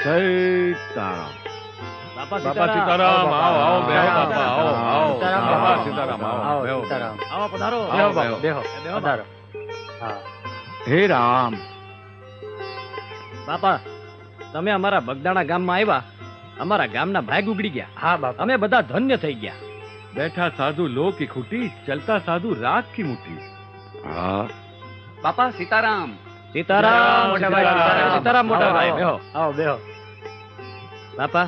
સીતારામ. બાપા બાપા સીતારામ. આવો આવો બેહો બાપા. આવો આવો. સીતારામ, બાપા બાપા. સીતારામ. આવો આવો બેહો. સીતારામ. આવો પધારો. આવો, બેહો બેહો. બાપા, બેહો. બેહો પધારો. હા. હે રામ. બાપા તમે અમારા બગદાણા ગામમાં આવ્યા, અમારા ગામના ભાગ ઉગડી ગયા, હા બાપા. અમે બધા ધન્ય થઈ ગયા. બેઠા સાધુ લો કી ખૂટી, ચલતા સાધુ રાગ કી મુઠ્ઠી. હા. બાપા સીતારામ. સીતારામ મોટા ભાઈ, સીતારામ. સીતારામ મોટા ભાઈ, બેહો. આવો બેહો. બાપા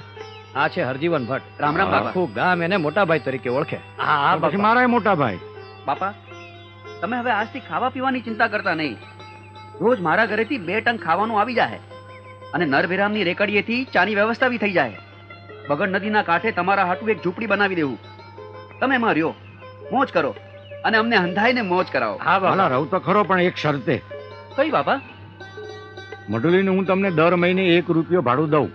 આ છે હરજીવન ભટ્ટ. રામ રામ બાપા. આખું ગામ એને મોટા ભાઈ તરીકે ઓળખે. હા હા પછી બાપા. મારા મોટા ભાઈ. બાપા તમે હવે આજથી ખાવા પીવાની ચિંતા કરતા નહીં. રોજ મારા ઘરેથી 2 ટન ખાવાનું આવી જાય અને નરભેરામની રેકડીએથી ચાની વ્યવસ્થા બી થઈ જાય. બગડ નદીના કાંઠે તમારા હાટુ એક ઝૂંપડી બનાવી દેવું. તમે એમાં રહ્યો, મોજ કરો અને અમને હંધાઈને મોજ કરાવો. હા ભલા બાપા. રહું તો ખરો, પણ એક શરતે. કઈ બાપા? મઢુલીને હું તમને દર મહિને 1 રૂપિયો ભાડું દઉં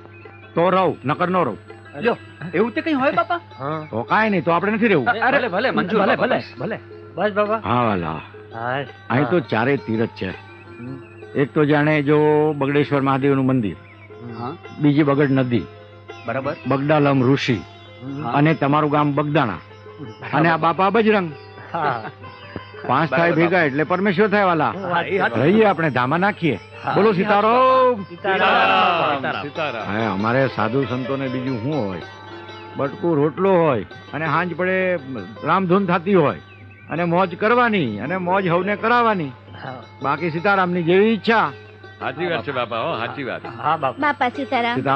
તો રહું, નકર ન રહું. લ્યો એવું તે કઈ હોય બાપા? હા. તો કાંઈ નહીં, તો આપણે નથી રહેવું. ભલે ભલે મંજૂર ભલે બાપા, ભલે બસ. ભલે. બસ બાપા. હા વાલા. હા. અહીં તો ચારે તીરથ છે. એક તો જાણે જો બગડેશ્વર મહાદેવનું મંદિર, હા બીજી બગડ નદી, બરાબર. બગડાલમ ઋષિ, હા. અને તમારું ગામ બગદાણા, અને આ બાપા બજરંગ. હા. 5 થાય ભેગા એટલે પરમેશ્વર થાય વાલા. હા, એ હાચું. રહીએ આપણે ધામા નાખીએ. હા. બોલો સીતારામ. સીતારામ. હા, અમારે સાધુ સંતોને બીજું શું હોય? બટકું રોટલો હોય અને હાંજ પડે રામધૂન થતી હોય અને મોજ કરવાની અને મોજ હવને કરાવવાની. હા. બાકી સીતારામની જેવી ઈચ્છા. સાચી વાત છે બાપા, હો સાચી વાત. હા બાપા. બાપા સીતારામ. સીતા